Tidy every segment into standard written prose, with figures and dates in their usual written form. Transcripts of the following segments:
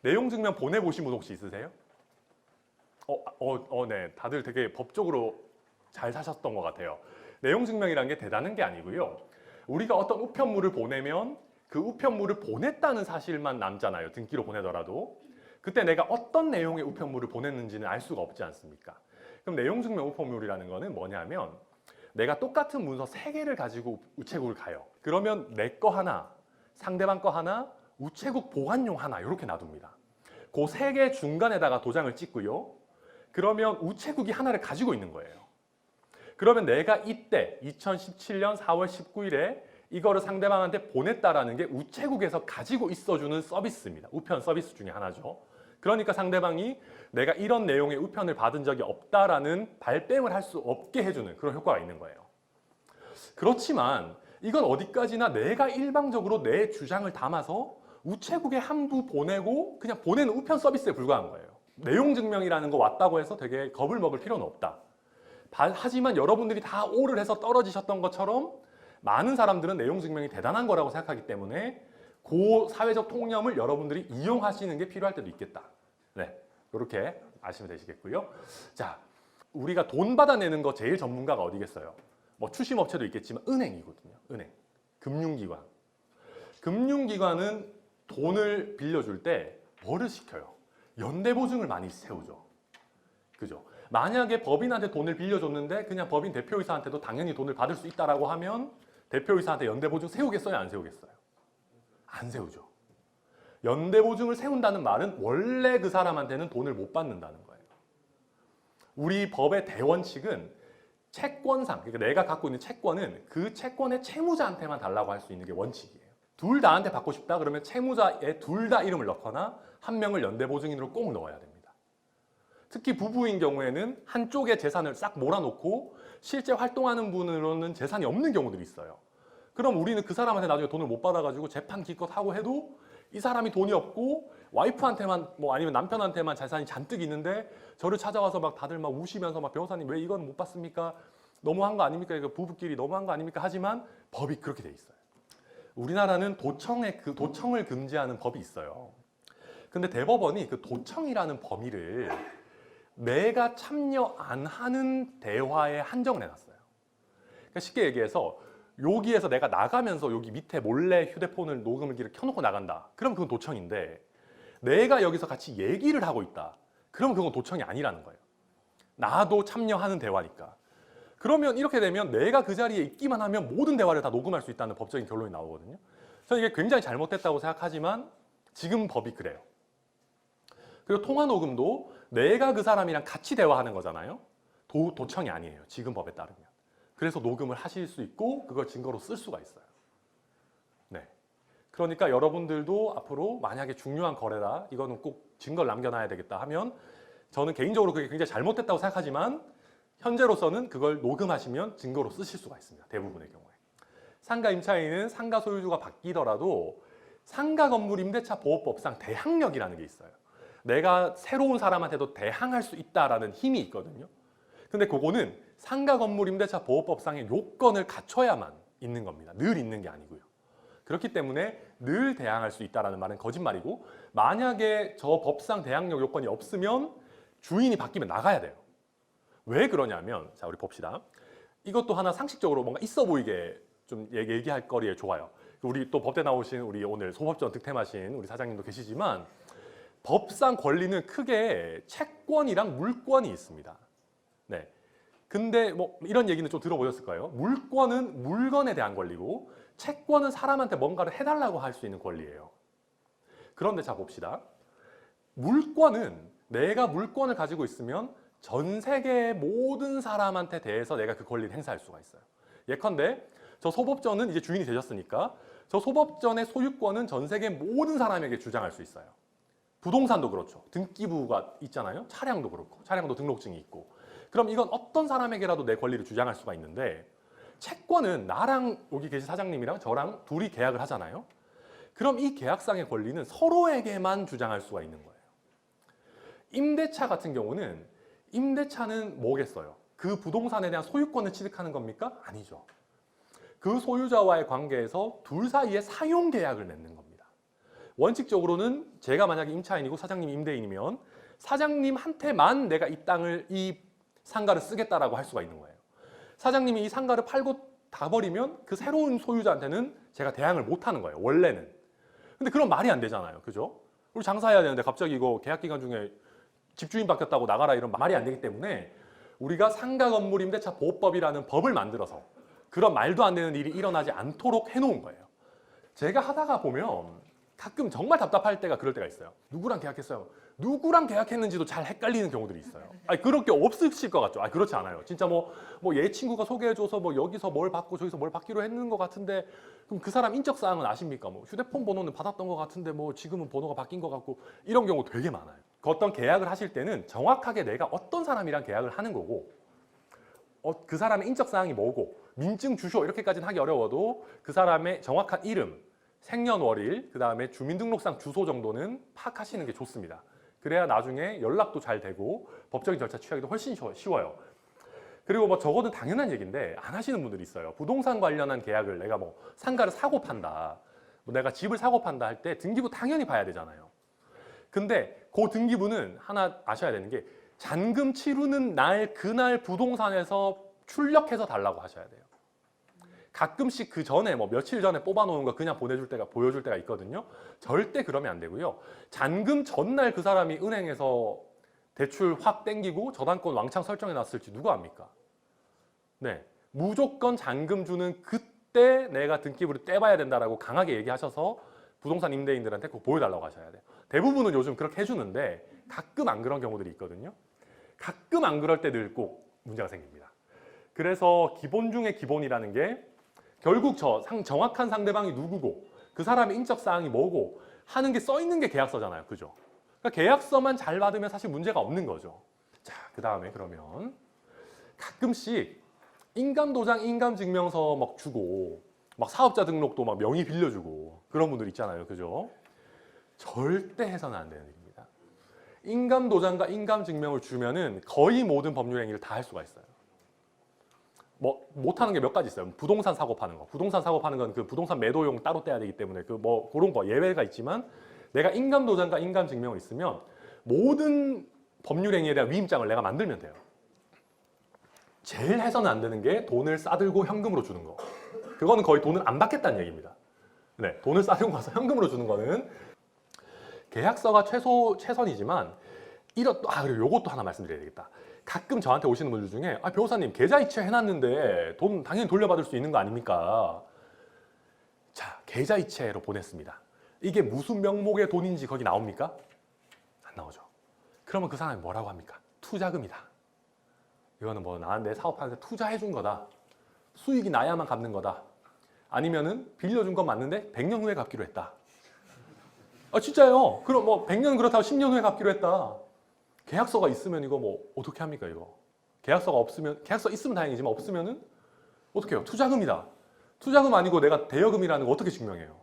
내용 증명 보내보신 분 혹시 있으세요? 네. 다들 되게 법적으로 잘 사셨던 것 같아요. 내용 증명이라는 게 대단한 게 아니고요. 우리가 어떤 우편물을 보내면 그 우편물을 보냈다는 사실만 남잖아요. 등기로 보내더라도. 그때 내가 어떤 내용의 우편물을 보냈는지는 알 수가 없지 않습니까? 그럼 내용 증명 우편물이라는 거는 뭐냐면 내가 똑같은 문서 3개를 가지고 우체국을 가요. 그러면 내 거 하나, 상대방 거 하나, 우체국 보관용 하나 이렇게 놔둡니다. 그 3개 중간에다가 도장을 찍고요. 그러면 우체국이 하나를 가지고 있는 거예요. 그러면 내가 이때 2017년 4월 19일에 이거를 상대방한테 보냈다라는 게 우체국에서 가지고 있어주는 서비스입니다. 우편 서비스 중에 하나죠. 그러니까 상대방이 내가 이런 내용의 우편을 받은 적이 없다라는 발뺌을 할 수 없게 해주는 그런 효과가 있는 거예요. 그렇지만 이건 어디까지나 내가 일방적으로 내 주장을 담아서 우체국에 한부 보내고 그냥 보내는 우편 서비스에 불과한 거예요. 내용 증명이라는 거 왔다고 해서 되게 겁을 먹을 필요는 없다. 하지만 여러분들이 다 오를 해서 떨어지셨던 것처럼 많은 사람들은 내용 증명이 대단한 거라고 생각하기 때문에 그 사회적 통념을 여러분들이 이용하시는 게 필요할 때도 있겠다. 네, 이렇게 아시면 되시겠고요. 자, 우리가 돈 받아내는 거 제일 전문가가 어디겠어요? 뭐 추심업체도 있겠지만 은행이거든요. 은행, 금융기관. 금융기관은 돈을 빌려줄 때 뭐를 시켜요? 연대보증을 많이 세우죠. 그죠? 만약에 법인한테 돈을 빌려줬는데 그냥 법인 대표이사한테도 당연히 돈을 받을 수 있다라고 하면 대표이사한테 연대보증 세우겠어요? 안 세우겠어요? 안 세우죠. 연대보증을 세운다는 말은 원래 그 사람한테는 돈을 못 받는다는 거예요. 우리 법의 대원칙은 채권상, 그러니까 내가 갖고 있는 채권은 그 채권의 채무자한테만 달라고 할 수 있는 게 원칙이에요. 둘 다한테 받고 싶다 그러면 채무자의 둘 다 이름을 넣거나 한 명을 연대보증인으로 꼭 넣어야 됩니다. 특히 부부인 경우에는 한쪽의 재산을 싹 몰아놓고 실제 활동하는 분으로는 재산이 없는 경우들이 있어요. 그럼 우리는 그 사람한테 나중에 돈을 못 받아가지고 재판 기껏 하고 해도 이 사람이 돈이 없고 와이프한테만 뭐 아니면 남편한테만 재산이 잔뜩 있는데 저를 찾아와서 막 다들 막 우시면서 막 변호사님 왜 이건 못 받습니까? 너무한 거 아닙니까? 이거 부부끼리 너무한 거 아닙니까? 하지만 법이 그렇게 돼 있어요. 우리나라는 도청을 금지하는 법이 있어요. 근데 대법원이 그 도청이라는 범위를 내가 참여 안 하는 대화에 한정을 해놨어요. 그러니까 쉽게 얘기해서 여기에서 내가 나가면서 여기 밑에 몰래 휴대폰을 녹음기를 켜놓고 나간다. 그럼 그건 도청인데 내가 여기서 같이 얘기를 하고 있다. 그럼 그건 도청이 아니라는 거예요. 나도 참여하는 대화니까. 그러면 이렇게 되면 내가 그 자리에 있기만 하면 모든 대화를 다 녹음할 수 있다는 법적인 결론이 나오거든요. 저는 이게 굉장히 잘못됐다고 생각하지만 지금 법이 그래요. 그리고 통화 녹음도 내가 그 사람이랑 같이 대화하는 거잖아요. 도청이 아니에요. 지금 법에 따르면. 그래서 녹음을 하실 수 있고 그걸 증거로 쓸 수가 있어요. 네. 그러니까 여러분들도 앞으로 만약에 중요한 거래다, 이거는 꼭 증거를 남겨놔야 되겠다 하면 저는 개인적으로 그게 굉장히 잘못됐다고 생각하지만 현재로서는 그걸 녹음하시면 증거로 쓰실 수가 있습니다. 대부분의 경우에. 상가 임차인은 상가 소유주가 바뀌더라도 상가 건물 임대차 보호법상 대항력이라는 게 있어요. 내가 새로운 사람한테도 대항할 수 있다라는 힘이 있거든요. 근데 그거는 상가 건물 임대차 보호법상의 요건을 갖춰야만 있는 겁니다. 늘 있는 게 아니고요. 그렇기 때문에 늘 대항할 수 있다는 말은 거짓말이고 만약에 저 법상 대항력 요건이 없으면 주인이 바뀌면 나가야 돼요. 왜 그러냐면 자 우리 봅시다. 이것도 하나 상식적으로 뭔가 있어 보이게 좀 얘기할 거리에 좋아요. 우리 또 법대 나오신 우리 오늘 소법전 득템하신 우리 사장님도 계시지만 법상 권리는 크게 채권이랑 물권이 있습니다. 네. 근데 뭐 이런 얘기는 좀 들어보셨을까요? 물권은 물건에 대한 권리고 채권은 사람한테 뭔가를 해달라고 할 수 있는 권리예요. 그런데 자 봅시다. 물권은 내가 물권을 가지고 있으면 전 세계의 모든 사람한테 대해서 내가 그 권리를 행사할 수가 있어요. 예컨대 저 소법전은 이제 주인이 되셨으니까 저 소법전의 소유권은 전 세계 모든 사람에게 주장할 수 있어요. 부동산도 그렇죠. 등기부가 있잖아요. 차량도 그렇고 차량도 등록증이 있고 그럼 이건 어떤 사람에게라도 내 권리를 주장할 수가 있는데 채권은 나랑 여기 계신 사장님이랑 저랑 둘이 계약을 하잖아요. 그럼 이 계약상의 권리는 서로에게만 주장할 수가 있는 거예요. 임대차 같은 경우는 임대차는 뭐겠어요? 그 부동산에 대한 소유권을 취득하는 겁니까? 아니죠. 그 소유자와의 관계에서 둘 사이에 사용 계약을 맺는 겁니다. 원칙적으로는 제가 만약에 임차인이고 사장님이 임대인이면 사장님한테만 내가 이 땅을, 이 상가를 쓰겠다라고 할 수가 있는 거예요. 사장님이 이 상가를 팔고 다 버리면 그 새로운 소유자한테는 제가 대항을 못 하는 거예요. 원래는. 근데 그런 말이 안 되잖아요. 그죠? 우리 장사해야 되는데 갑자기 이거 계약 기간 중에 집주인 바뀌었다고 나가라 이런 말이 안 되기 때문에 우리가 상가 건물 임대차 보호법이라는 법을 만들어서 그런 말도 안 되는 일이 일어나지 않도록 해놓은 거예요. 제가 하다가 보면 가끔 정말 답답할 때가 그럴 때가 있어요. 누구랑 계약했어요? 누구랑 계약했는지도 잘 헷갈리는 경우들이 있어요. 아니, 그럴 게 없으실 것 같죠? 아니, 그렇지 않아요. 진짜 뭐 얘 친구가 소개해줘서 뭐 여기서 뭘 받고 저기서 뭘 받기로 했는 것 같은데 그럼 그 사람 인적 사항은 아십니까? 뭐 휴대폰 번호는 받았던 것 같은데 뭐 지금은 번호가 바뀐 것 같고 이런 경우 되게 많아요. 그 어떤 계약을 하실 때는 정확하게 내가 어떤 사람이랑 계약을 하는 거고 그 사람의 인적 사항이 뭐고 민증 주소 이렇게까지는 하기 어려워도 그 사람의 정확한 이름, 생년월일, 그 다음에 주민등록상 주소 정도는 파악하시는 게 좋습니다. 그래야 나중에 연락도 잘 되고 법적인 절차 취하기도 훨씬 쉬워요. 그리고 뭐 적어도 당연한 얘기인데 안 하시는 분들이 있어요. 부동산 관련한 계약을 내가 뭐 상가를 사고 판다, 뭐 내가 집을 사고 판다 할 때 등기부 당연히 봐야 되잖아요. 근데 그 등기부는 하나 아셔야 되는 게 잔금 치르는 날 그날 부동산에서 출력해서 달라고 하셔야 돼요. 가끔씩 그 전에 뭐 며칠 전에 뽑아놓은 거 그냥 보여줄 때가 있거든요. 절대 그러면 안 되고요. 잔금 전날 그 사람이 은행에서 대출 확 땡기고 저당권 왕창 설정해 놨을지 누가 압니까? 네, 무조건 잔금 주는 그때 내가 등기부를 떼봐야 된다라고 강하게 얘기하셔서 부동산 임대인들한테 꼭 보여달라고 하셔야 돼요. 대부분은 요즘 그렇게 해주는데 가끔 안 그런 경우들이 있거든요. 가끔 안 그럴 때 늘 꼭 문제가 생깁니다. 그래서 기본 중에 기본이라는 게 결국 정확한 상대방이 누구고 그 사람의 인적 사항이 뭐고 하는 게 써 있는 게 계약서잖아요. 그죠? 그러니까 계약서만 잘 받으면 사실 문제가 없는 거죠. 자, 그 다음에 그러면 가끔씩 인감도장, 인감증명서 막 주고 막 사업자 등록도 막 명의 빌려주고 그런 분들 있잖아요. 그죠? 절대 해서는 안 되는 일입니다. 인감도장과 인감증명을 주면은 거의 모든 법률 행위를 다 할 수가 있어요. 뭐 못하는 게 몇 가지 있어요. 부동산 사고 파는 거. 부동산 사고 파는 건 그 부동산 매도용 따로 떼야 되기 때문에 그 뭐 그런 거 예외가 있지만 내가 인감도장과 인감증명을 있으면 모든 법률 행위에 대한 위임장을 내가 만들면 돼요. 제일 해서는 안 되는 게 돈을 싸들고 현금으로 주는 거. 그거는 거의 돈을 안 받겠다는 얘기입니다. 네, 돈을 싸들고 가서 현금으로 주는 거는 계약서가 최선이지만 그리고 요것도 하나 말씀드려야 되겠다. 가끔 저한테 오시는 분들 중에 변호사님 계좌이체 해놨는데 돈 당연히 돌려받을 수 있는 거 아닙니까? 자, 계좌이체로 보냈습니다. 이게 무슨 명목의 돈인지 거기 나옵니까? 안 나오죠. 그러면 그 사람이 뭐라고 합니까? 투자금이다. 이거는 뭐 내 사업하는데 투자해 준 거다. 수익이 나야만 갚는 거다. 아니면은 빌려준 건 맞는데 100년 후에 갚기로 했다. 진짜요. 그럼 뭐 100년 그렇다고 10년 후에 갚기로 했다. 계약서가 있으면 이거 뭐 어떻게 합니까 이거? 계약서 있으면 다행이지만 없으면은 어떻게 해요? 투자금이다. 투자금 아니고 내가 대여금이라는 거 어떻게 증명해요?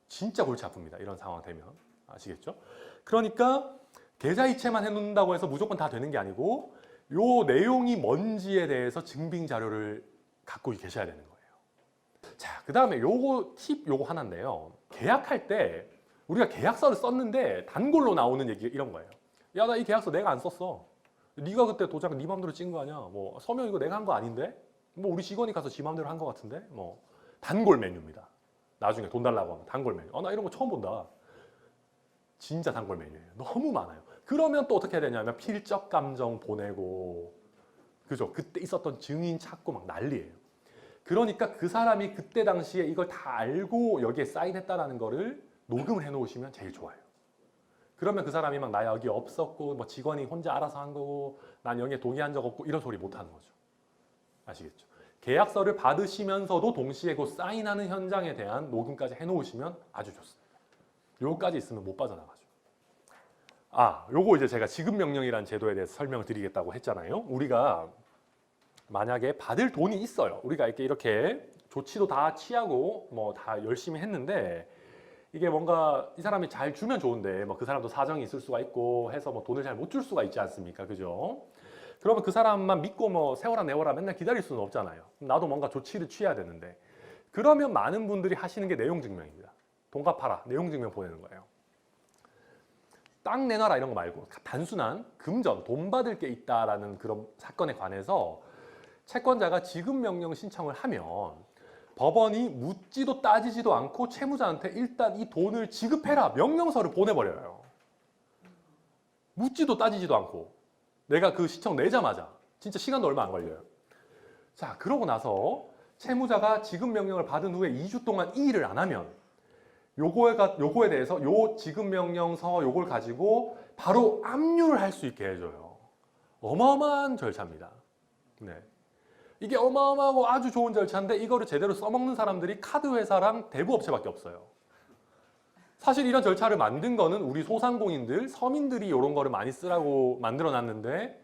진짜 골치 아픕니다. 이런 상황 되면. 아시겠죠? 그러니까 계좌이체만 해놓는다고 해서 무조건 다 되는 게 아니고 요 내용이 뭔지에 대해서 증빙 자료를 갖고 계셔야 되는 거예요. 자, 그 다음에 요거 하나인데요. 계약할 때 우리가 계약서를 썼는데 단골로 나오는 얘기 이런 거예요. 야, 나 이 계약서 내가 안 썼어. 네가 그때 도장 네 맘대로 찍은 거 아니야. 뭐 서명 이거 내가 한 거 아닌데? 뭐 우리 직원이 가서 지 맘대로 한 거 같은데? 뭐 단골 메뉴입니다. 나중에 돈 달라고 하면 단골 메뉴. 나 이런 거 처음 본다. 진짜 단골 메뉴예요. 너무 많아요. 그러면 또 어떻게 해야 되냐면 필적 감정 보내고, 그죠? 그때 있었던 증인 찾고 막 난리예요. 그러니까 그 사람이 그때 당시에 이걸 다 알고 여기에 사인했다라는 거를 녹음을 해놓으시면 제일 좋아요. 그러면 그 사람이 막 나 여기 없었고 뭐 직원이 혼자 알아서 한 거고 난 여기에 동의한 적 없고 이런 소리 못 하는 거죠. 아시겠죠? 계약서를 받으시면서도 동시에 그 사인하는 현장에 대한 녹음까지 해놓으시면 아주 좋습니다. 요거까지 있으면 못 빠져나가죠. 요거 이제 제가 지급명령이라는 제도에 대해서 설명을 드리겠다고 했잖아요. 우리가 만약에 받을 돈이 있어요. 우리가 이렇게 조치도 다 취하고 뭐 다 열심히 했는데 이게 뭔가 이 사람이 잘 주면 좋은데 뭐 그 사람도 사정이 있을 수가 있고 해서 뭐 돈을 잘 못 줄 수가 있지 않습니까? 그죠? 그러면 그 사람만 믿고 뭐 세워라 내워라 맨날 기다릴 수는 없잖아요. 나도 뭔가 조치를 취해야 되는데 그러면 많은 분들이 하시는 게 내용 증명입니다. 돈 갚아라. 내용 증명 보내는 거예요. 땅 내놔라 이런 거 말고 단순한 금전, 돈 받을 게 있다라는 그런 사건에 관해서 채권자가 지급 명령 신청을 하면 법원이 묻지도 따지지도 않고 채무자한테 일단 이 돈을 지급해라 명령서를 보내버려요. 묻지도 따지지도 않고 내가 그 신청 내자마자 진짜 시간도 얼마 안 걸려요. 자, 그러고 나서 채무자가 지급 명령을 받은 후에 2주 동안 이 일을 안 하면 요거에 대해서 요 지급 명령서 요걸 가지고 바로 압류를 할 수 있게 해줘요. 어마어마한 절차입니다. 네. 이게 어마어마하고 아주 좋은 절차인데 이거를 제대로 써먹는 사람들이 카드 회사랑 대부업체밖에 없어요. 사실 이런 절차를 만든 거는 우리 소상공인들, 서민들이 이런 거를 많이 쓰라고 만들어놨는데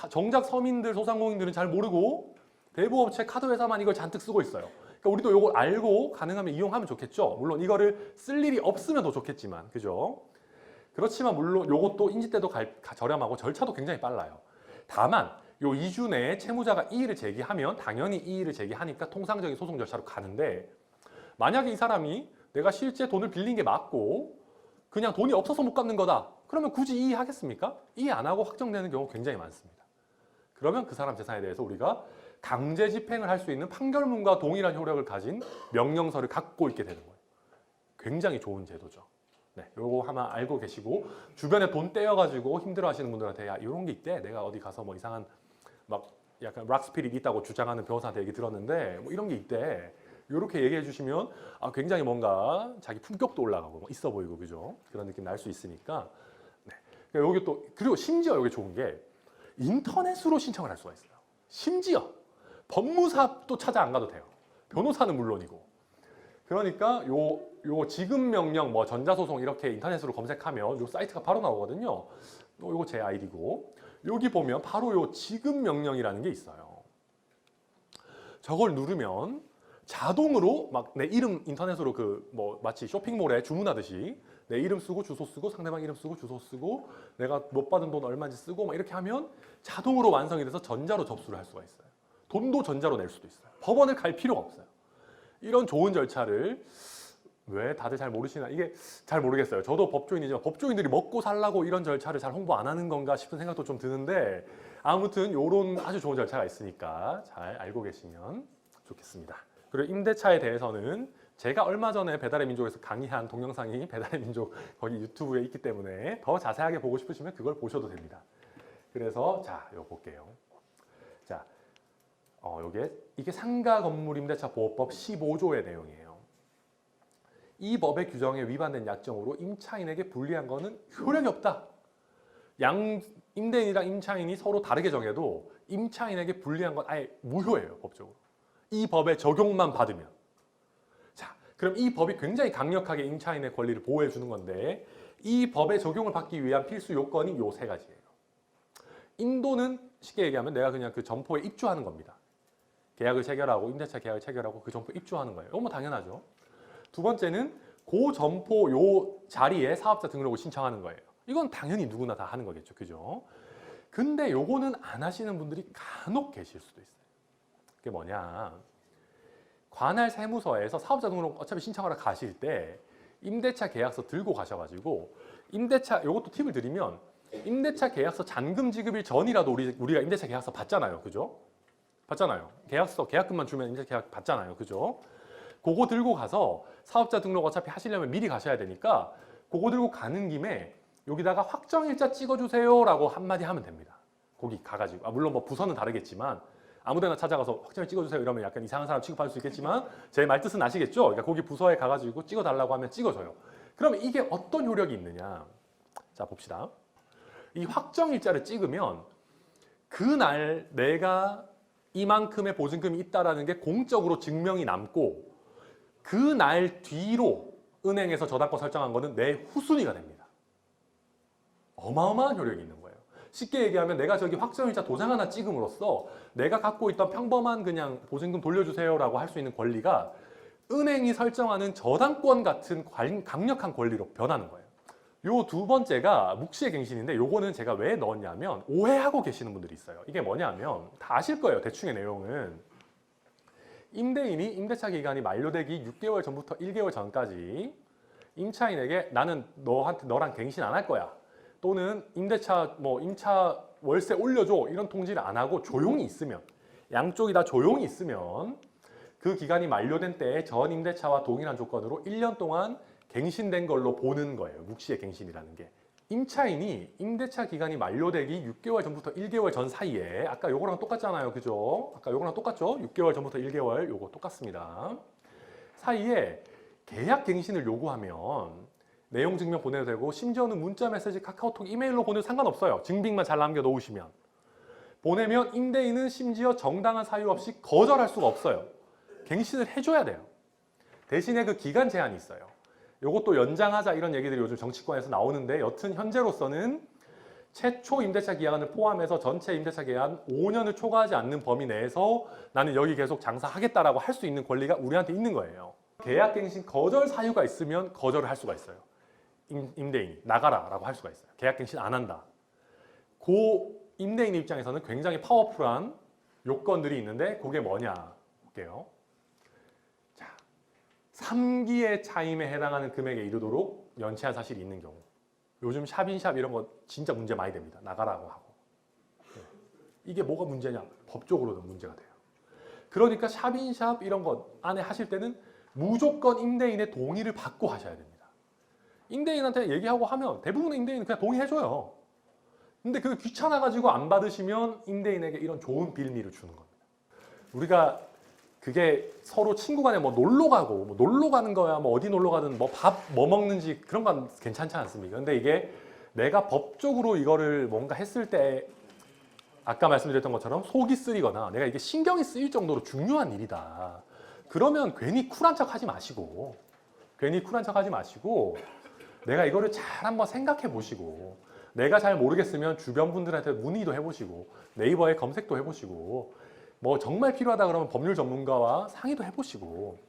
정작 서민들, 소상공인들은 잘 모르고 대부업체 카드 회사만 이걸 잔뜩 쓰고 있어요. 그러니까 우리도 이걸 알고 가능하면 이용하면 좋겠죠. 물론 이거를 쓸 일이 없으면 더 좋겠지만, 그죠? 그렇지만 물론 이것도 인지 때도 저렴하고 절차도 굉장히 빨라요. 다만 요 2주 내에 채무자가 이의를 제기하면 당연히 이의를 제기하니까 통상적인 소송 절차로 가는데 만약에 이 사람이 내가 실제 돈을 빌린 게 맞고 그냥 돈이 없어서 못 갚는 거다. 그러면 굳이 이의하겠습니까? 이의 안 하고 확정되는 경우 굉장히 많습니다. 그러면 그 사람 재산에 대해서 우리가 강제 집행을 할 수 있는 판결문과 동일한 효력을 가진 명령서를 갖고 있게 되는 거예요. 굉장히 좋은 제도죠. 네, 요거 하나 알고 계시고 주변에 돈 떼어가지고 힘들어하시는 분들한테 야 이런 게 있대. 내가 어디 가서 뭐 이상한 막 약간 락스피릿 있다고 주장하는 변호사한테 얘기 들었는데 뭐 이런 게 있대. 이렇게 얘기해 주시면 굉장히 뭔가 자기 품격도 올라가고 있어 보이고 그죠? 그런 느낌 날 수 있으니까. 네. 그러니까 여기 또 그리고 심지어 여기 좋은 게 인터넷으로 신청을 할 수가 있어요. 심지어 법무사도 찾아 안 가도 돼요. 변호사는 물론이고. 그러니까 요 지급 명령 뭐 전자소송 이렇게 인터넷으로 검색하면 요 사이트가 바로 나오거든요. 요거 제 아이디고 여기 보면 바로 요 지급 명령이라는 게 있어요. 저걸 누르면 자동으로 막 내 이름 인터넷으로 그 뭐 마치 쇼핑몰에 주문하듯이 내 이름 쓰고 주소 쓰고 상대방 이름 쓰고 주소 쓰고 내가 못 받은 돈 얼마인지 쓰고 막 이렇게 하면 자동으로 완성이 돼서 전자로 접수를 할 수가 있어요. 돈도 전자로 낼 수도 있어요. 법원을 갈 필요가 없어요. 이런 좋은 절차를 왜 다들 잘 모르시나 이게 잘 모르겠어요. 저도 법조인이지만 법조인들이 먹고 살라고 이런 절차를 잘 홍보 안 하는 건가 싶은 생각도 좀 드는데 아무튼 이런 아주 좋은 절차가 있으니까 잘 알고 계시면 좋겠습니다. 그리고 임대차에 대해서는 제가 얼마 전에 배달의 민족에서 강의한 동영상이 배달의 민족 거기 유튜브에 있기 때문에 더 자세하게 보고 싶으시면 그걸 보셔도 됩니다. 그래서 자, 이거 볼게요. 자, 이게 상가 건물 임대차 보호법 15조의 내용이에요. 이 법의 규정에 위반된 약정으로 임차인에게 불리한 거는 효력이 없다. 임대인이랑 임차인이 서로 다르게 정해도 임차인에게 불리한 건 아예 무효예요, 법적으로. 이 법의 적용만 받으면. 자, 그럼 이 법이 굉장히 강력하게 임차인의 권리를 보호해 주는 건데 이 법의 적용을 받기 위한 필수 요건이 요 세 가지예요. 인도는 쉽게 얘기하면 내가 그냥 그 점포에 입주하는 겁니다. 계약을 체결하고 임대차 계약을 체결하고 그 점포에 입주하는 거예요. 이건 뭐 당연하죠. 두 번째는 그 점포 요 자리에 사업자 등록을 신청하는 거예요. 이건 당연히 누구나 다 하는 거겠죠. 그죠? 근데 요거는 안 하시는 분들이 간혹 계실 수도 있어요. 그게 뭐냐? 관할 세무서에서 사업자 등록 어차피 신청하러 가실 때 임대차 계약서 들고 가셔가지고 요것도 팁을 드리면 임대차 계약서 잔금 지급일 전이라도 우리가 임대차 계약서 받잖아요. 그죠? 받잖아요. 계약금만 주면 임대차 계약 받잖아요. 그죠? 그거 들고 가서 사업자 등록 어차피 하시려면 미리 가셔야 되니까 그거 들고 가는 김에 여기다가 확정일자 찍어주세요 라고 한마디 하면 됩니다. 거기 가가지고 물론 뭐 부서는 다르겠지만 아무데나 찾아가서 확정일 찍어주세요 이러면 약간 이상한 사람 취급할 수 있겠지만 제 말뜻은 아시겠죠? 그러니까 거기 부서에 가가지고 찍어달라고 하면 찍어줘요. 그러면 이게 어떤 효력이 있느냐? 자, 봅시다. 이 확정일자를 찍으면 그날 내가 이만큼의 보증금이 있다라는 게 공적으로 증명이 남고 그 날 뒤로 은행에서 저당권 설정한 거는 내 후순위가 됩니다. 어마어마한 효력이 있는 거예요. 쉽게 얘기하면 내가 저기 확정일자 도장 하나 찍음으로써 내가 갖고 있던 평범한 그냥 보증금 돌려주세요라고 할 수 있는 권리가 은행이 설정하는 저당권 같은 강력한 권리로 변하는 거예요. 요 두 번째가 묵시의 갱신인데 요거는 제가 왜 넣었냐면 오해하고 계시는 분들이 있어요. 이게 뭐냐면 다 아실 거예요. 대충의 내용은 임대인이 임대차 기간이 만료되기 6개월 전부터 1개월 전까지 임차인에게 나는 너랑 갱신 안 할 거야. 또는 임대차 임차 월세 올려줘 이런 통지를 안 하고 조용히 있으면 양쪽이 다 조용히 있으면 그 기간이 만료된 때에 전 임대차와 동일한 조건으로 1년 동안 갱신된 걸로 보는 거예요. 묵시의 갱신이라는 게. 임차인이 임대차 기간이 만료되기 6개월 전부터 1개월 전 사이에 아까 요거랑 똑같잖아요. 그죠? 아까 요거랑 똑같죠? 6개월 전부터 1개월 요거 똑같습니다. 사이에 계약 갱신을 요구하면 내용 증명 보내도 되고 심지어는 문자 메시지 카카오톡 이메일로 보내도 상관없어요. 증빙만 잘 남겨 놓으시면. 보내면 임대인은 심지어 정당한 사유 없이 거절할 수가 없어요. 갱신을 해줘야 돼요. 대신에 그 기간 제한이 있어요. 요것도 연장하자 이런 얘기들이 요즘 정치권에서 나오는데 여튼 현재로서는 최초 임대차 기간을 포함해서 전체 임대차 기간 5년을 초과하지 않는 범위 내에서 나는 여기 계속 장사하겠다라고 할 수 있는 권리가 우리한테 있는 거예요. 계약갱신 거절 사유가 있으면 거절을 할 수가 있어요. 임대인이 나가라라고 할 수가 있어요. 계약갱신 안 한다. 그 임대인 입장에서는 굉장히 파워풀한 요건들이 있는데 그게 뭐냐 볼게요. 3기의 차임에 해당하는 금액에 이르도록 연체한 사실이 있는 경우. 요즘 샵인샵 이런 거 진짜 문제 많이 됩니다. 나가라고 하고. 이게 뭐가 문제냐? 법적으로도 문제가 돼요. 그러니까 샵인샵 이런 거 안에 하실 때는 무조건 임대인의 동의를 받고 하셔야 됩니다. 임대인한테 얘기하고 하면 대부분의 임대인은 그냥 동의해줘요. 근데 그게 귀찮아가지고 안 받으시면 임대인에게 이런 좋은 빌미를 주는 겁니다. 우리가 그게 서로 친구 간에 놀러 가고 놀러 가는 거야 어디 놀러 가든 밥 뭐 먹는지 그런 건 괜찮지 않습니까? 근데 이게 내가 법적으로 이거를 뭔가 했을 때 아까 말씀드렸던 것처럼 속이 쓰리거나 내가 이게 신경이 쓰일 정도로 중요한 일이다. 그러면 괜히 쿨한 척 하지 마시고 내가 이거를 잘 한번 생각해 보시고 내가 잘 모르겠으면 주변 분들한테 문의도 해보시고 네이버에 검색도 해보시고 정말 필요하다 그러면 법률 전문가와 상의도 해보시고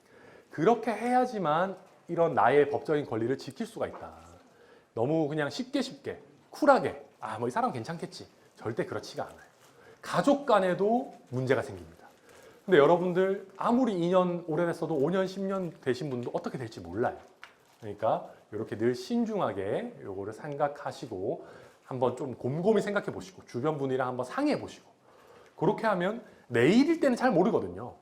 그렇게 해야지만 이런 나의 법적인 권리를 지킬 수가 있다. 너무 그냥 쉽게 쿨하게 이 사람 괜찮겠지. 절대 그렇지가 않아요. 가족 간에도 문제가 생깁니다. 근데 여러분들 아무리 2년 오래됐어도 5년, 10년 되신 분도 어떻게 될지 몰라요. 그러니까 이렇게 늘 신중하게 요거를 생각하시고 한번 좀 곰곰이 생각해 보시고 주변 분이랑 한번 상의해 보시고 그렇게 하면 내일일 때는 잘 모르거든요.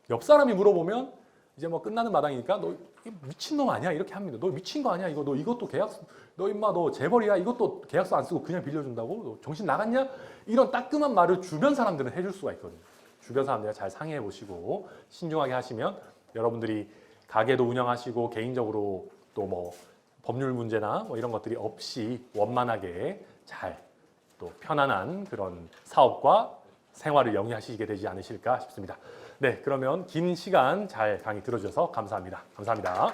옆 사람이 물어보면 이제 끝나는 마당이니까 너 미친놈 아니야? 이렇게 합니다. 너 미친 거 아니야? 너 이것도 계약서 너 임마 너 재벌이야? 이것도 계약서 안 쓰고 그냥 빌려준다고? 너 정신 나갔냐? 이런 따끔한 말을 주변 사람들은 해줄 수가 있거든요. 주변 사람들과 잘 상의해 보시고 신중하게 하시면 여러분들이 가게도 운영하시고 개인적으로 또 법률 문제나 이런 것들이 없이 원만하게 잘 또 편안한 그런 사업과 생활을 영위하시게 되지 않으실까 싶습니다. 네, 그러면 긴 시간 잘 강의 들어주셔서 감사합니다. 감사합니다.